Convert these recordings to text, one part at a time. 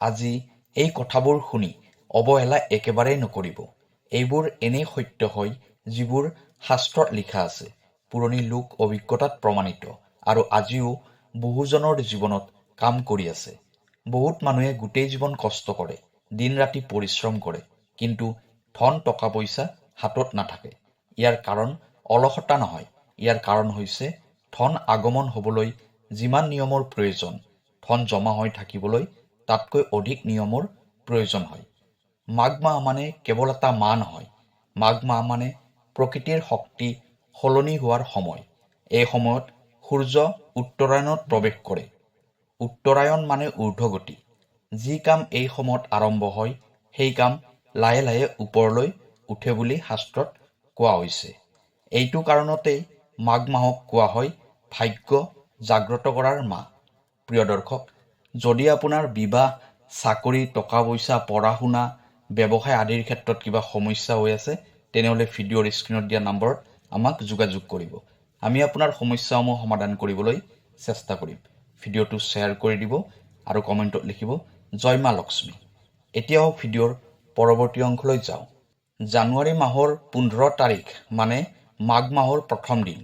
আজি এই কথাবোৰ শুনি অৱহেলা একেবাৰেই নকৰিব। এইবোৰ এনেই সত্য হয় যিবোৰ শাস্ত্ৰত লিখা আছে, পুৰণি লোক অভিজ্ঞতাত প্ৰমাণিত আৰু আজিও বহুজনৰ জীৱনত কাম কৰি আছে। বহুত মানুহে গোটেই জীৱন কষ্ট কৰে, দিন ৰাতি পৰিশ্ৰম কৰে, কিন্তু ধন টকা পইচা হাতত নাথাকে। ইয়াৰ কাৰণ অলসতা নহয়, ইয়াৰ কাৰণ হৈছে ধন আগমন হ'বলৈ যিমান নিয়মৰ প্ৰয়োজন, ধন জমা হৈ থাকিবলৈ তাতকৈ অধিক নিয়মৰ প্ৰয়োজন হয়। মাঘ মাহ মানে কেৱল এটা মাহ নহয়, মাঘ মাহ মানে প্ৰকৃতিৰ শক্তি সলনি হোৱাৰ সময়। এই সময়ত সূৰ্য উত্তৰায়ণত প্ৰৱেশ কৰে। উত্তৰায়ণ মানে ঊৰ্ধ্বগতি। যি কাম এই সময়ত আৰম্ভ হয়, সেই কাম লাহে লাহে ওপৰলৈ উঠে বুলি শাস্ত্ৰত কোৱা হৈছে। এইটো কাৰণতেই মাঘ মাহক কোৱা হয় ভাগ্য জাগ্ৰত কৰাৰ মাহ। প্ৰিয় দৰ্শক, যদি আপোনাৰ বিবাহ, চাকৰি, টকা পইচা, পঢ়া শুনা, ব্যৱসায় আদিৰ ক্ষেত্ৰত কিবা সমস্যা হৈ আছে, তেনেহ'লে ভিডিঅ'ৰ স্ক্ৰীণত দিয়া নম্বৰত আমাক যোগাযোগ কৰিব। আমি আপোনাৰ সমস্যাসমূহ সমাধান কৰিবলৈ চেষ্টা কৰিম। ভিডিঅ'টো শ্বেয়াৰ কৰি দিব আৰু কমেণ্টত লিখিব জয় মা লক্ষ্মী। এতিয়াও ভিডিঅ'ৰ পৰৱৰ্তী অংশলৈ যাওঁ। জানুৱাৰী মাহৰ 15 তাৰিখ মানে মাঘ মাহৰ প্ৰথম দিন।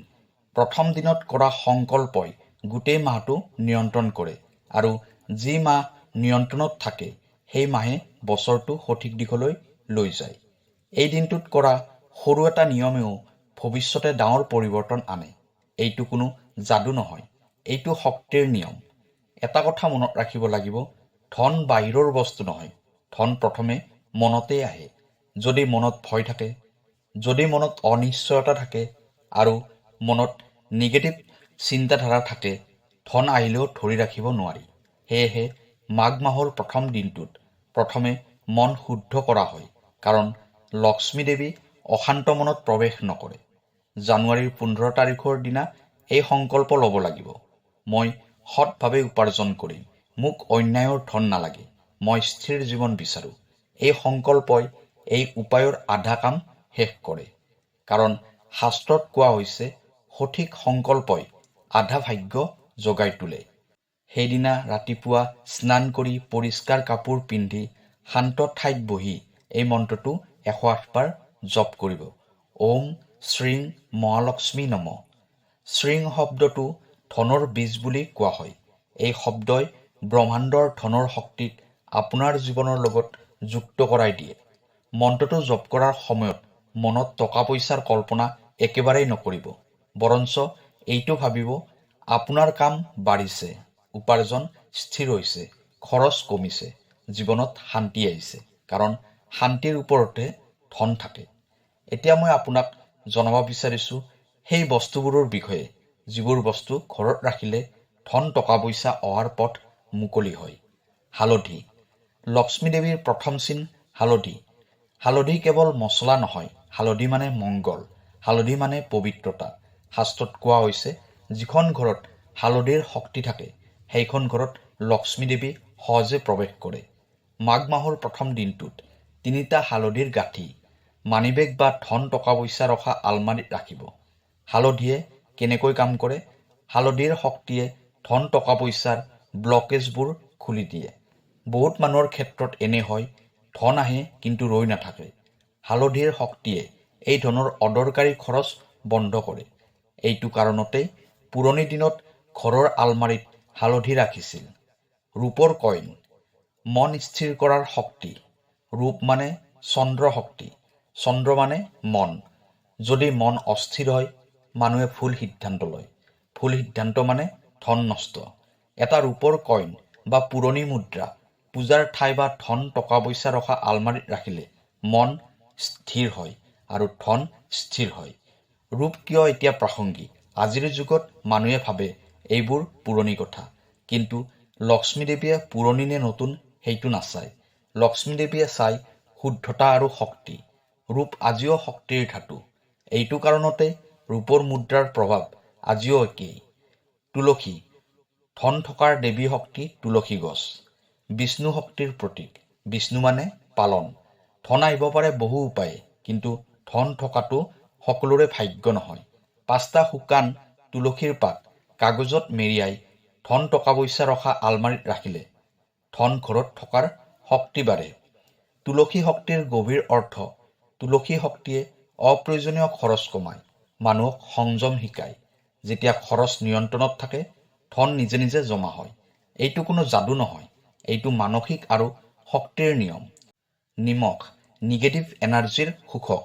প্ৰথম দিনত কৰা সংকল্পই গোটেই মাহটো নিয়ন্ত্ৰণ কৰে আৰু যি মাহ নিয়ন্ত্ৰণত থাকে সেই মাহে বছৰটো সঠিক দিশলৈ লৈ যায়। এই দিনটোত কৰা সৰু এটা নিয়মেও ভৱিষ্যতে ডাঙৰ পৰিৱৰ্তন আনে। এইটো কোনো যাদু নহয়, এইটো শক্তিৰ নিয়ম। এটা কথা মনত ৰাখিব লাগিব, ধন বাহিৰৰ বস্তু নহয়, ধন প্ৰথমে মনতেই আহে। যদি মনত ভয় থাকে, যদি মনত অনিশ্চয়তা থাকে আৰু মনত নিগেটিভ চিন্তাধাৰা থাকে, ধন আহিলেও ধৰি ৰাখিব নোৱাৰি। সেয়েহে মাঘ মাহৰ প্ৰথম দিনটোত প্ৰথমে মন শুদ্ধ কৰা হয়, কাৰণ লক্ষ্মী দেৱী অশান্ত মনত প্ৰৱেশ নকৰে। জানুৱাৰীৰ 15 তাৰিখৰ দিনা এই সংকল্প ল'ব লাগিব, মই সৎভাৱে উপাৰ্জন কৰিম, মোক অন্যায়ৰ ধন নালাগে, মই স্থিৰ জীৱন বিচাৰোঁ। এই সংকল্পই এই উপায়ৰ আধা কাম শেষ কৰে, কাৰণ শাস্ত্ৰত কোৱা হৈছে সঠিক সংকল্পই আধা ভাগ্য জগাই তোলে। সেইদিনা ৰাতিপুৱা স্নান কৰি পৰিষ্কাৰ কাপোৰ পিন্ধি শান্ত ঠাইত বহি এই মন্ত্ৰটো 108 বাৰ জপ কৰিব। ওম শ্ৰীং মহালক্ষ্মী নমঃ। শ্ৰীং শব্দটো ধনৰ বীজ বুলি কোৱা হয়। এই শব্দই ব্ৰহ্মাণ্ডৰ ধনৰ শক্তিক আপোনাৰ জীৱনৰ লগত যুক্ত কৰাই দিয়ে। মন্ত্ৰটো জপ কৰাৰ সময়ত মনত টকা পইচাৰ কল্পনা একেবাৰেই নকৰিব, বৰঞ্চ এইটো ভাবিব আপোনাৰ কাম বাঢ়িছে, উপাৰ্জন স্থিৰ হৈছে, খৰচ কমিছে, জীৱনত শান্তি আহিছে, কাৰণ শান্তিৰ ওপৰতে ধন থাকে। এতিয়া মই আপোনাক জনাব বিচাৰিছোঁ সেই বস্তুবোৰৰ বিষয়ে, যিবোৰ বস্তু ঘৰত ৰাখিলে ধন টকা পইচা অহাৰ পথ মুকলি হয়। হালধি। লক্ষ্মী দেৱীৰ প্ৰথম চিন হালধি। হালধি কেৱল মছলা নহয়, হালধি মানে মংগল, হালধি মানে পবিত্ৰতা। শাস্ত্ৰত কোৱা হৈছে যিখন ঘৰত হালধিৰ শক্তি থাকে সেইখন ঘৰত লক্ষ্মী দেৱী সহজে প্ৰৱেশ কৰে। মাঘ মাহৰ প্ৰথম দিনটোত 3টা হালধিৰ গাঁঠি মানিবেগ বা ধন টকা পইচা ৰখা আলমাৰীত ৰাখিব। হালধিয়ে কেনেকৈ কাম কৰে? হালধিৰ শক্তিয়ে ধন টকা পইচাৰ ব্লকেজবোৰ খুলি দিয়ে। বহুত মানুহৰ ক্ষেত্ৰত এনে হয়, ধন আহে কিন্তু ৰৈ নাথাকে। হালধিৰ শক্তিয়ে এই ধনৰ অদৰকাৰী খৰচ বন্ধ কৰে। এইটো কাৰণতেই পুৰণি দিনত ঘৰৰ আলমাৰীত হালধি ৰাখিছিল। ৰূপৰ কইন। মন স্থিৰ কৰাৰ শক্তি। ৰূপ মানে চন্দ্ৰ শক্তি, চন্দ্ৰ মানে মন। যদি মন অস্থিৰ হয়, মানুহে ভুল সিদ্ধান্ত লয়। ভুল সিদ্ধান্ত মানে ধন নষ্ট। এটা ৰূপৰ কইন বা পুৰণি মুদ্ৰা পূজাৰ ঠাই বা ধন টকা পইচা ৰখা আলমাৰীত ৰাখিলে মন স্থিৰ হয় আৰু ধন স্থিৰ হয়। ৰূপ কিয় এতিয়া প্ৰাসংগিক? আজিৰ যুগত মানুহে ভাবে এইবোৰ পুৰণি কথা, কিন্তু লক্ষ্মী দেৱীয়ে পুৰণি নে নতুন সেইটো নাচায়। লক্ষ্মী দেৱীয়ে চাই শুদ্ধতা আৰু শক্তি। ৰূপ আজিও শক্তিৰ ধাতু। এইটো কাৰণতে ৰূপৰ মুদ্ৰাৰ প্ৰভাৱ আজিও একেই। তুলসী। ধন থকাৰ দেৱী শক্তি তুলসী গছ। বিষ্ণু শক্তিৰ প্ৰতীক। বিষ্ণু মানে পালন। ধন আহিব পাৰে বহু উপায়ে, কিন্তু ধন থকাটো সকলোৰে ভাগ্য নহয়। 5টা শুকান তুলসীৰ পাত কাগজত মেৰিয়াই ধন টকা পইচা ৰখা আলমাৰীত ৰাখিলে ধন ঘৰত থকাৰ শক্তি বাঢ়ে। তুলসী শক্তিৰ গভীৰ অৰ্থ, তুলসী শক্তিয়ে অপ্ৰয়োজনীয় খৰচ কমায়, মানুহক সংযম শিকায়। যেতিয়া খৰচ নিয়ন্ত্ৰণত থাকে, ধন নিজে নিজে জমা হয়। এইটো কোনো যাদু নহয়, এইটো মানসিক আৰু শক্তিৰ নিয়ম। নিমখ, নিগেটিভ এনাৰ্জিৰ শোষক।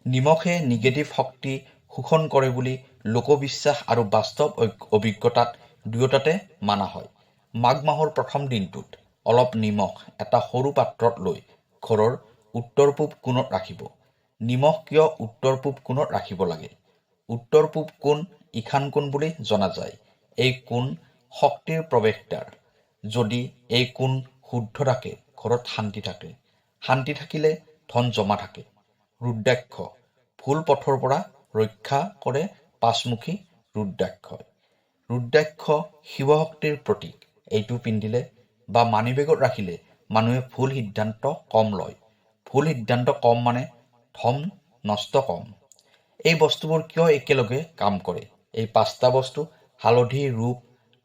নিমখে নিগেটিভ শক্তি শোষণ কৰে বুলি লোকবিশ্বাস আৰু বাস্তৱ অভিজ্ঞতাত দুয়োটাতে মানা হয়। মাঘ মাহৰ প্ৰথম দিনটোত অলপ নিমখ এটা সৰু পাত্ৰত লৈ ঘৰৰ উত্তৰ পূব কোণত ৰাখিব। নিমখ কিয় উত্তৰ পূব কোণত ৰাখিব লাগে? উত্তৰ পূব কোণ ঈশান কোণ বুলি জনা যায়। এই কোণ শক্তিৰ প্ৰৱেশদ্বাৰ। যদি এই কোণ শুদ্ধ থাকে, ঘৰত শান্তি থাকে। শান্তি থাকিলে ধন জমা থাকে। ৰুদ্ৰাক্ষ, ভুল পথৰ পৰা ৰক্ষা কৰে পাঁচমুখী ৰুদ্ৰাক্ষই। ৰুদ্ৰাক্ষ শিৱশক্তিৰ প্ৰতীক। এইটো পিন্ধিলে বা মানিবেগত ৰাখিলে মানুহে ভুল সিদ্ধান্ত কম লয়। ভুল সিদ্ধান্ত কম মানে ধন নষ্ট কম। এই বস্তুবোৰ কিয় একেলগে কাম কৰে? এই পাঁচটা বস্তু হালধি, ৰূপ,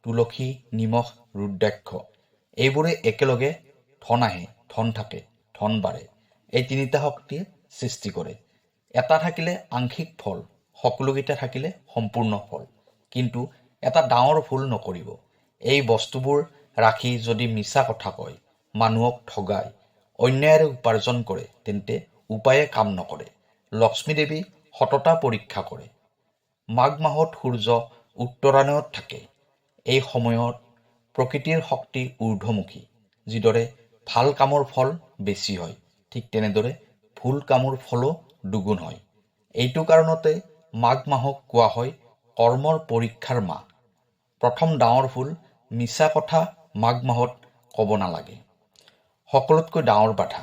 তুলসী, নিমখ, ৰুদ্ৰাক্ষ, এইবোৰে একেলগে ধন আহে, ধন থাকে, ধন বাঢ়ে। এই তিনিটা শক্তিয়ে সৃষ্টি কৰে। এটা থাকিলে আংশিক ফল, সকলোকেইটা থাকিলে সম্পূৰ্ণ ফল। কিন্তু এটা ডাঙৰ ভুল নকৰিব। এই বস্তুবোৰ ৰাখি যদি মিছা কথা কয়, মানুহক ঠগায়, অন্যায়েৰে উপাৰ্জন কৰে, তেন্তে উপায়ে কাম নকৰে। লক্ষ্মী দেৱী সততা পৰীক্ষা কৰে। মাঘ মাহত সূৰ্য উত্তৰায়ণত থাকে। এই সময়ত প্ৰকৃতিৰ শক্তি ঊৰ্ধ্বমুখী। যিদৰে ভাল কামৰ ফল বেছি হয়, ঠিক তেনেদৰে ভুল কামৰ ফলো দুগুণ হয়। এইটো কাৰণতে মাঘ মাহক কোৱা হয় কৰ্মৰ পৰীক্ষাৰ মাহ। প্ৰথম ডাঙৰ ভুল, মিছা কথা মাঘ মাহত ক'ব নালাগে। সকলোতকৈ ডাঙৰ বাধা,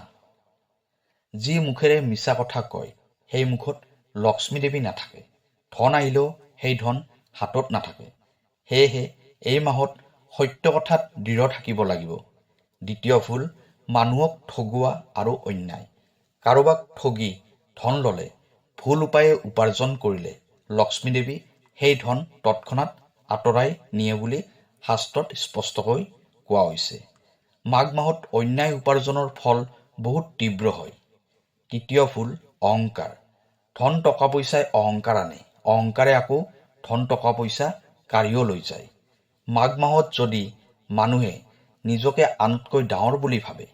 যি মুখেৰে মিছা কথা কয়, সেই মুখত লক্ষ্মী দেৱী নাথাকে। ধন আহিলেও সেই ধন হাতত নাথাকে। সেয়েহে এই মাহত সত্য কথাত দৃঢ় থাকিব লাগিব। দ্বিতীয় ভুল, মানুহক ঠগোৱা আৰু অন্যায়। কাৰোবাক ঠগি ধন ল'লে, ভুল উপায়ে উপাৰ্জন কৰিলে লক্ষ্মী দেৱী সেই ধন তৎক্ষণাত আঁতৰাই নিয়ে বুলি শাস্ত্ৰত স্পষ্টকৈ কোৱা হৈছে। মাঘ মাহত অন্যায় উপাৰ্জনৰ ফল বহুত তীব্ৰ হয়। তৃতীয় ভুল, অহংকাৰ। ধন টকা পইচাই অহংকাৰ আনে। অহংকাৰে আকৌ ধন টকা পইচা কাঢ়িও লৈ যায়। মাঘ মাহত যদি মানুহে নিজকে আনতকৈ ডাঙৰ বুলি ভাবে,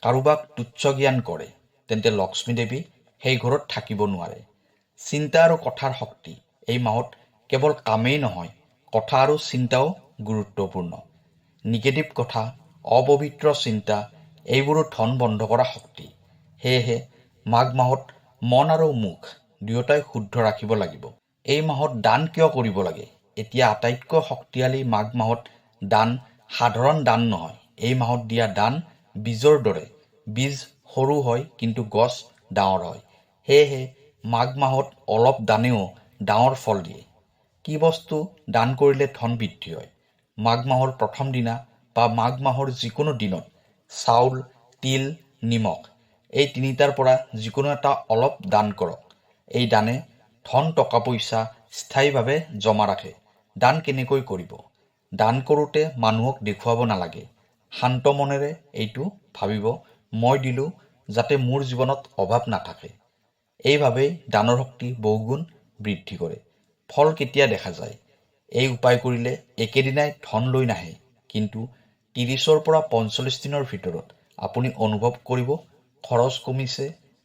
কাৰোবাক তুচ্ছ জ্ঞান কৰে, তেন্তে লক্ষ্মী দেৱী সেই ঘৰত থাকিব নোৱাৰে। চিন্তা আৰু কথাৰ শক্তি। এই মাহত কেৱল কামেই নহয়, কথা আৰু চিন্তাও গুৰুত্বপূৰ্ণ। নিগেটিভ কথা, অপবিত্ৰ চিন্তা, এইবোৰো ধন বন্ধ কৰা শক্তি। সেয়েহে মাঘ মাহত মন আৰু মুখ দুয়োটাই শুদ্ধ ৰাখিব লাগিব। এই মাহত দান কিয় কৰিব লাগে? এতিয়া আটাইতকৈ শক্তিশালী মাঘ মাহত দান সাধাৰণ দান নহয়। এই মাহত দিয়া দান বীজৰ দৰে। বীজ সৰু হয় কিন্তু গছ ডাঙৰ হয়। সেয়েহে মাঘ মাহত অলপ দানেও ডাঙৰ ফল দিয়ে। কি বস্তু দান কৰিলে ধন বৃদ্ধি হয়? মাঘ মাহৰ প্ৰথম দিনা বা মাঘ মাহৰ যিকোনো দিনত চাউল, তিল, নিমখ, এই তিনিটাৰ পৰা যিকোনো এটা অলপ দান কৰক। এই দানে ধন টকা পইচা স্থায়ীভাৱে জমা ৰাখে। দান কেনেকৈ কৰিব? দান কৰোঁতে মানুহক দেখুৱাব নালাগে। শান্ত মনেৰে এইটো ভাবিব, মই দিলোঁ যাতে মোৰ জীৱনত অভাৱ নাথাকে। এইভাৱেই দানৰ শক্তি বহুগুণ বৃদ্ধি কৰে। ফল কেতিয়া দেখা যায়? এই উপায় কৰিলে একেদিনাই ধন লৈ নাহে, কিন্তু 30ৰ পৰা 45 দিনৰ ভিতৰত আপুনি অনুভৱ কৰিব খৰচ কমিছে,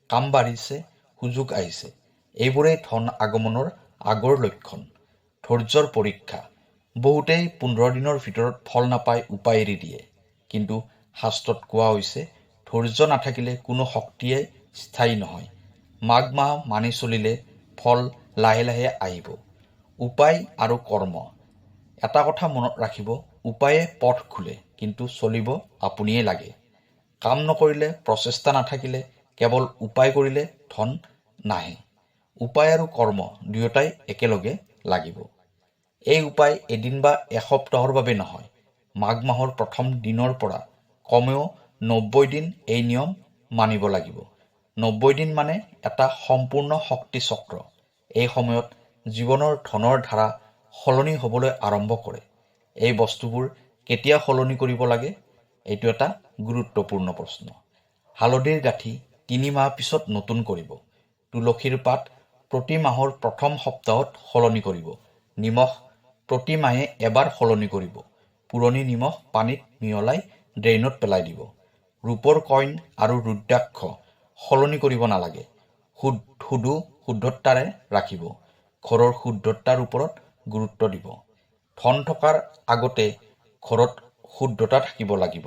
কাম বাঢ়িছে, সুযোগ আহিছে। এইবোৰেই ধন আগমনৰ আগৰ লক্ষণ। ধৈৰ্যৰ পৰীক্ষা। বহুতেই 15 দিনৰ ভিতৰত ফল নাপাই উপায় এৰি দিয়ে। কিন্তু শাস্ত্ৰত কোৱা হৈছে ধৈৰ্য নাথাকিলে কোনো শক্তিয়ে স্থায়ী নহয়। মাঘ মাহ মানি চলিলে ফল লাহে লাহে আহিব। উপায় আৰু কৰ্ম। এটা কথা মনত ৰাখিব, উপায়ে পথ খোলে, কিন্তু চলিব আপুনিয়ে লাগে। কাম নকৰিলে, প্ৰচেষ্টা নাথাকিলে, কেৱল উপায় কৰিলে ধন নাহে। উপায় আৰু কৰ্ম দুয়োটাই একেলগে লাগিব। এই উপায় এদিন বা এসপ্তাহৰ বাবে নহয়। মাঘ মাহৰ প্ৰথম দিনৰ পৰা কমেও 90 দিন এই নিয়ম মানিব লাগিব। 90 দিন মানে এটা সম্পূৰ্ণ শক্তি চক্ৰ। এই সময়ত জীৱনৰ ধনৰ ধাৰা সলনি হ'বলৈ আৰম্ভ কৰে। এই বস্তুবোৰ কেতিয়া সলনি কৰিব লাগে? এইটো এটা গুৰুত্বপূৰ্ণ প্ৰশ্ন। হালধিৰ গাঁঠি 3 মাহ পিছত নতুন কৰিব। তুলসীৰ পাত প্ৰতি মাহৰ প্ৰথম সপ্তাহত সলনি কৰিব। নিমখ প্ৰতি মাহে এবাৰ সলনি কৰিব। পুৰণি নিমখ পানীত মিহলাই ড্ৰেইনত পেলাই দিব। ৰূপৰ কইন আৰু ৰুদ্ৰাক্ষ সলনি কৰিব নালাগে। শুদ্ধতাৰে ৰাখিব। ঘৰৰ শুদ্ধতাৰ ওপৰত গুৰুত্ব দিব। ধন থকাৰ আগতে ঘৰত শুদ্ধতা থাকিব লাগিব।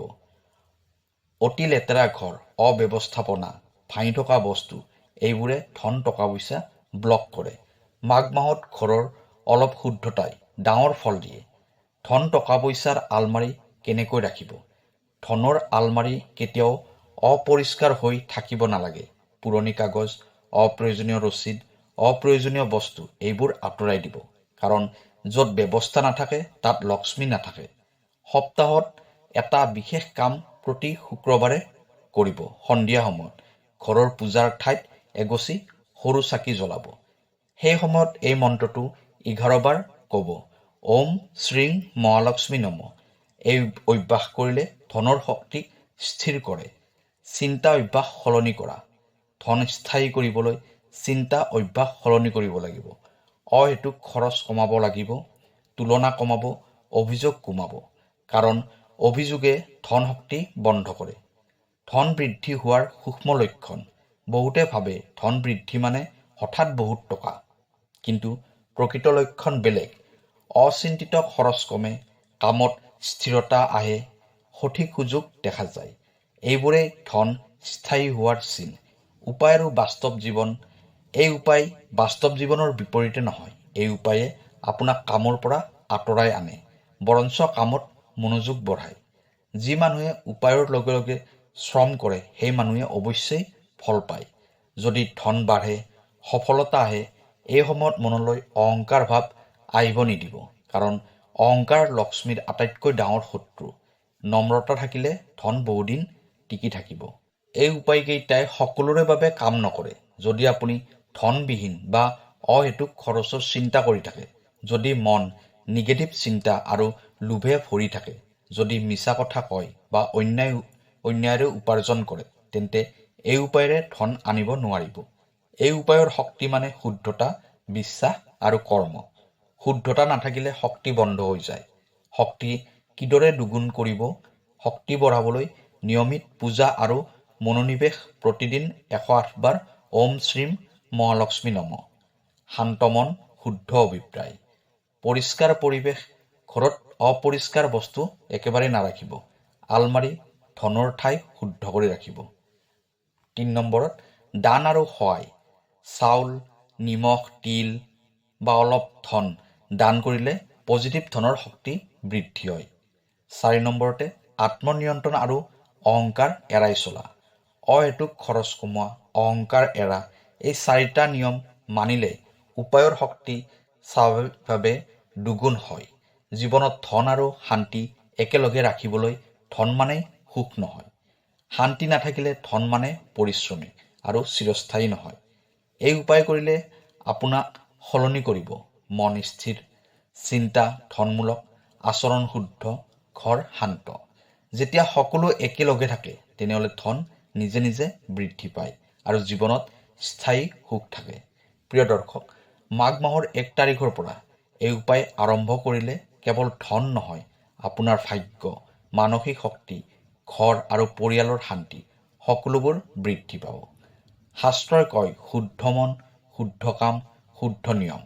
অতি লেতেৰা ঘৰ, অব্যৱস্থাপনা, ভাঙি থকা বস্তু এইবোৰে ধন টকা পইচা ব্লক কৰে। মাঘ মাহত ঘৰৰ অলপ শুদ্ধতাই ডাঙৰ ফল দিয়ে। ধন টকা পইচাৰ আলমাৰি কেনেকৈ ৰাখিব? ধনৰ আলমাৰি কেতিয়াও অপৰিষ্কাৰ হৈ থাকিব নালাগে। পুৰণি কাগজ, অপ্ৰয়োজনীয় ৰচিদ, অপ্ৰয়োজনীয় বস্তু এইবোৰ আঁতৰাই দিব। কাৰণ য'ত ব্যৱস্থা নাথাকে তাত লক্ষ্মী নাথাকে। সপ্তাহত এটা বিশেষ কাম প্ৰতি শুক্ৰবাৰে কৰিব। সন্ধিয়া সময়ত ঘৰৰ পূজাৰ ঠাইত এগছি সৰু চাকি জ্বলাব। সেই সময়ত এই মন্ত্ৰটো 11 বাৰ ক'ব। ওম শ্ৰীং মহালক্ষ্মী নম। এই অভ্যাস কৰিলে ধনৰ শক্তিক স্থিৰ কৰে। চিন্তা অভ্যাস সলনি কৰা। ধন স্থায়ী কৰিবলৈ চিন্তা অভ্যাস সলনি কৰিব লাগিব। অহেতুক খৰচ কমাব লাগিব। তুলনা কমাব, অভিযোগ কমাব। কাৰণ অভিযোগে ধন শক্তি বন্ধ কৰে। ধন বৃদ্ধি হোৱাৰ সূক্ষ্ম লক্ষণ। বহুতে ভাবে ধন বৃদ্ধি মানে হঠাৎ বহুত টকা। কিন্তু প্ৰকৃত লক্ষণ বেলেগ। অচিন্তিত খৰচ কমে, কামত স্থিৰতা আহে, সঠিক সুযোগ দেখা যায়। এইবোৰেই ধন স্থায়ী হোৱাৰ চিন। উপায় আৰু বাস্তৱ জীৱন। এই উপায় বাস্তৱ জীৱনৰ বিপৰীতে নহয়। এই উপায়ে আপোনাক কামৰ পৰা আঁতৰাই আনে, বৰঞ্চ কামত মনোযোগ বঢ়ায়। যি মানুহে উপায়ৰ লগে লগে শ্ৰম কৰে সেই মানুহে অৱশ্যেই ফল পায়। যদি ধন বাঢ়ে, সফলতা আহে, এই সময়ত মনলৈ অহংকাৰ ভাৱ আহিব নিদিব। কাৰণ অহংকাৰ লক্ষ্মীৰ আটাইতকৈ ডাঙৰ শত্ৰু। নম্ৰতা থাকিলে ধন বহুদিন টিকি থাকিব। এই উপায়কেইটাই সকলোৰে বাবে কাম নকৰে। যদি আপুনি ধনবিহীন বা অহেতুক খৰচৰ চিন্তা কৰি থাকে, যদি মন নিগেটিভ চিন্তা আৰু লোভে ভৰি থাকে, যদি মিছা কথা কয় বা অন্যায়ৰে উপাৰ্জন কৰে, তেন্তে এই উপায়েৰে ধন আনিব নোৱাৰিব। এই উপায়ৰ শক্তি মানে শুদ্ধতা, বিশ্বাস আৰু কৰ্ম। শুদ্ধতা নাথাকিলে শক্তি বন্ধ হৈ যায়। শক্তি কিদৰে দুগুণ কৰিব? শক্তি বঢ়াবলৈ নিয়মিত পূজা আৰু মনোনিৱেশ। প্ৰতিদিন 108 বাৰ ওম শ্ৰীম মহালক্ষ্মী নম। শান্ত মন, শুদ্ধ অভিপ্ৰায়। পৰিষ্কাৰ পৰিৱেশ। ঘৰত অপৰিষ্কাৰ বস্তু একেবাৰে নাৰাখিব। আলমাৰি, ধনৰ ঠাই শুদ্ধ কৰি ৰাখিব। 3 নম্বৰত দান আৰু সহায়। চাউল, নিমখ, তিল বা অলপ ধন দান কৰিলে পজিটিভ ধনৰ শক্তি বৃদ্ধি হয়। 4 নম্বৰতে আত্মনিয়ন্ত্ৰণ আৰু অহংকাৰ এৰাই চলা। অহেতুক খৰচ কমোৱা, অহংকাৰ এৰা। এই 4টা নিয়ম মানিলে উপায়ৰ শক্তি স্বাভাৱিকভাৱে দুগুণ হয়। জীৱনত ধন আৰু শান্তি একেলগে ৰাখিবলৈ ধন মানেই সুখ নহয়। শান্তি নাথাকিলে ধন মানে পৰিশ্ৰমী আৰু চিৰস্থায়ী নহয়। এই উপায় কৰিলে আপোনাক সলনি কৰিব। মন স্থিৰ, চিন্তা ধনমূলক, আচৰণ শুদ্ধ, ঘৰ শান্ত। যেতিয়া সকলো একেলগে থাকে তেনেহ'লে ধন নিজে নিজে বৃদ্ধি পায় আৰু জীৱনত স্থায়ী সুখ থাকে। প্ৰিয় দৰ্শক, মাঘ মাহৰ 1 তাৰিখৰ পৰা এই উপায় আৰম্ভ কৰিলে কেৱল ধন নহয়, আপোনাৰ ভাগ্য, মানসিক শক্তি, ঘৰ আৰু পৰিয়ালৰ শান্তি সকলোবোৰ বৃদ্ধি পাব। শাস্ত্ৰই কয়, শুদ্ধ মন, শুদ্ধ কাম, শুদ্ধ নিয়ম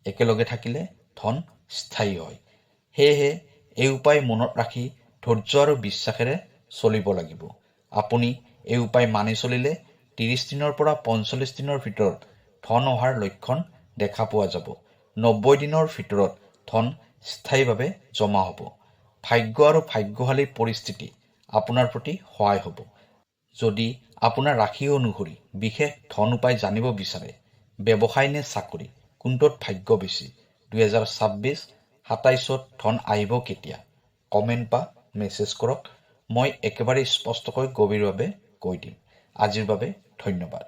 একেলগে থাকিলে ধন স্থায়ী হয়। সেয়েহে এই উপায় মনত ৰাখি ধৈৰ্য আৰু বিশ্বাসেৰে চলিব লাগিব। আপুনি এই উপায় মানি চলিলে 30 দিনৰ পৰা 45 দিনৰ ভিতৰত ধন অহাৰ লক্ষণ দেখা পোৱা যাব। 90 দিনৰ ভিতৰত ধন স্থায়ীভাৱে জমা হ'ব। ভাগ্য আৰু ভাগ্যশালী পৰিস্থিতি আপোনাৰ প্ৰতি সহায় হ'ব। যদি আপোনাৰ ৰাশি অনুসৰি বিশেষ ধন উপায় জানিব বিচাৰে, ব্যৱসায় নে চাকৰি, কোনটোত ভাগ্য বেছি, 2026-27ত ধন আহিব কেতিয়া, কমেণ্ট বা মেছেজ কৰক। মই একেবাৰে স্পষ্টকৈ গভীৰভাৱে কৈ দিম। আজিৰ বাবে ধন্যবাদ।